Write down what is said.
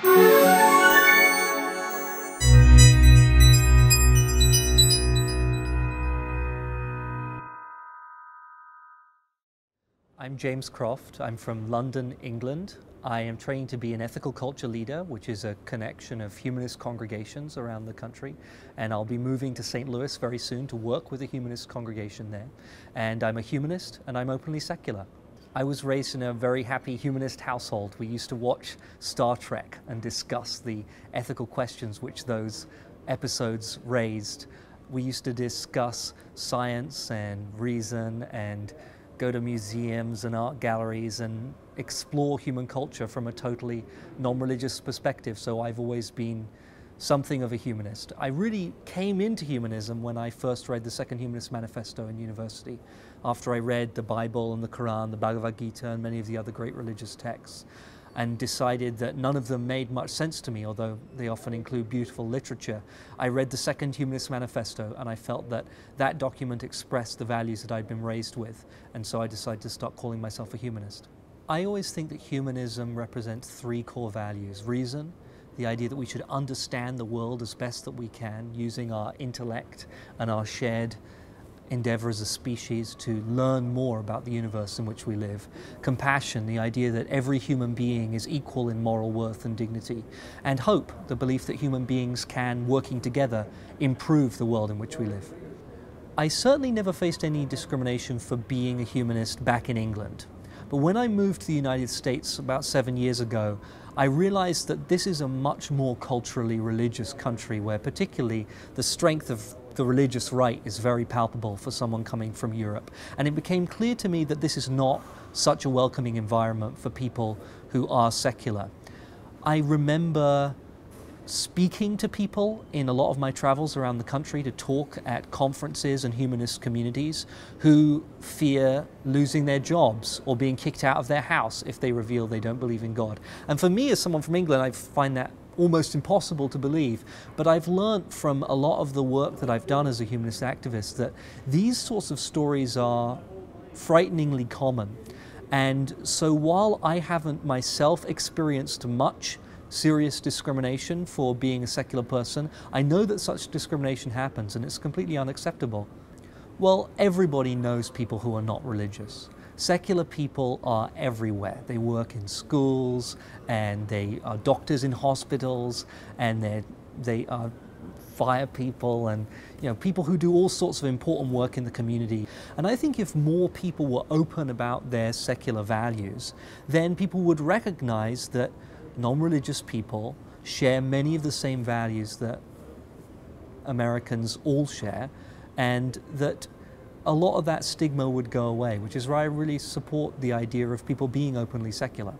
I'm James Croft. I'm from London, England. I am trained to be an ethical culture leader, which is a connection of humanist congregations around the country. And I'll be moving to St. Louis very soon to work with a humanist congregation there. And I'm a humanist and I'm openly secular. I was raised in a very happy humanist household. We used to watch Star Trek and discuss the ethical questions which those episodes raised. We used to discuss science and reason and go to museums and art galleries and explore human culture from a totally non-religious perspective. So I've always been something of a humanist. I really came into humanism when I first read the Second Humanist Manifesto in university, after I read the Bible and the Quran, the Bhagavad Gita and many of the other great religious texts, and decided that none of them made much sense to me, although they often include beautiful literature. I read the Second Humanist Manifesto and I felt that that document expressed the values that I'd been raised with, and so I decided to start calling myself a humanist. I always think that humanism represents three core values: reason, the idea that we should understand the world as best that we can using our intellect and our shared endeavor as a species to learn more about the universe in which we live. Compassion, the idea that every human being is equal in moral worth and dignity. And hope, the belief that human beings can, working together, improve the world in which we live. I certainly never faced any discrimination for being a humanist back in England. But when I moved to the United States about 7 years ago, I realized that this is a much more culturally religious country where particularly the strength of the religious right is very palpable for someone coming from Europe. And it became clear to me that this is not such a welcoming environment for people who are secular. I remember speaking to people in a lot of my travels around the country to talk at conferences and humanist communities who fear losing their jobs or being kicked out of their house if they reveal they don't believe in God. And for me, as someone from England, I find that almost impossible to believe. But I've learned from a lot of the work that I've done as a humanist activist that these sorts of stories are frighteningly common. And so while I haven't myself experienced much serious discrimination for being a secular person, I know that such discrimination happens and it's completely unacceptable. Well, everybody knows people who are not religious. Secular people are everywhere. They work in schools and they are doctors in hospitals and they are fire people and people who do all sorts of important work in the community. And I think if more people were open about their secular values, then people would recognize that non-religious people share many of the same values that Americans all share, and that a lot of that stigma would go away, which is why I really support the idea of people being openly secular.